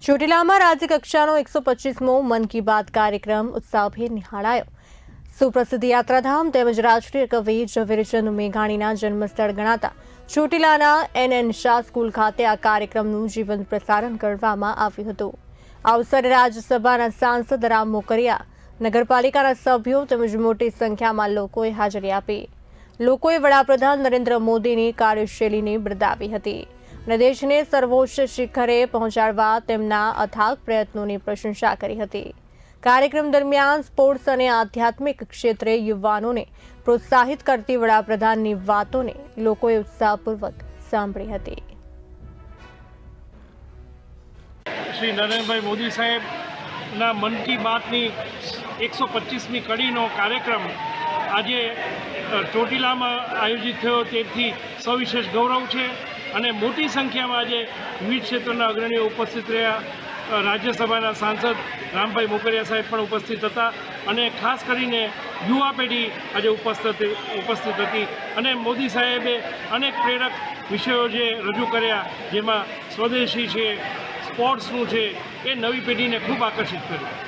ચોટીલામાં રાજ્યકક્ષાનો 125મો મન કી બાત કાર્યક્રમ ઉત્સાહભેર નિહાળાયો। સુપ્રસિદ્ધ યાત્રાધામ તેમજ રાષ્ટ્રીય કવિ ઝવેરચંદ મેઘાણીના જન્મસ્થળ ગણાતા ચોટીલાના NN શાહ સ્કૂલ ખાતે આ કાર્યક્રમનું જીવંત પ્રસારણ કરવામાં આવ્યું હતું। આ અવસરે રાજ્યસભાના સાંસદ રામ મોકરિયા, નગરપાલિકાના સભ્યો તેમજ મોટી સંખ્યામાં લોકોએ હાજરી આપી। લોકોએ વડાપ્રધાન નરેન્દ્ર મોદીની કાર્યશૈલીને બિરદાવી હતી અને દેશને સર્વોચ્ચ શિખરે પહોંચાડવા તેમના અથાગ પ્રયત્નોની પ્રશંસા કરી હતી। કાર્યક્રમ દરમિયાન સ્પોર્ટ્સ અને આધ્યાત્મિક ક્ષેત્રે યુવાનોને પ્રોત્સાહિત કરતી વડાપ્રધાનની વાતોને લોકોએ ઉત્સાહપૂર્વક સાંભળી હતી। શ્રી નરેન્દ્રભાઈ મોદી સાહેબના મન કી બાતની 125મી કડીનો કાર્યક્રમ આજે ચોટીલામાં આયોજિત થયો, તેથી સવિશેષ ગૌરવ છે અને મોટી સંખ્યામાં આજે વિવિધ ક્ષેત્રના અગ્રણીઓ ઉપસ્થિત રહ્યા। રાજ્યસભાના સાંસદ રામભાઈ મોકરિયા સાહેબ પણ ઉપસ્થિત હતા અને ખાસ કરીને યુવા પેઢી આજે ઉપસ્થિત હતી અને મોદી સાહેબે અનેક પ્રેરક વિષયો જે રજૂ કર્યા, જેમાં સ્વદેશી છે, સ્પોર્ટ્સનું છે, એ નવી પેઢીને ખૂબ આકર્ષિત કર્યું।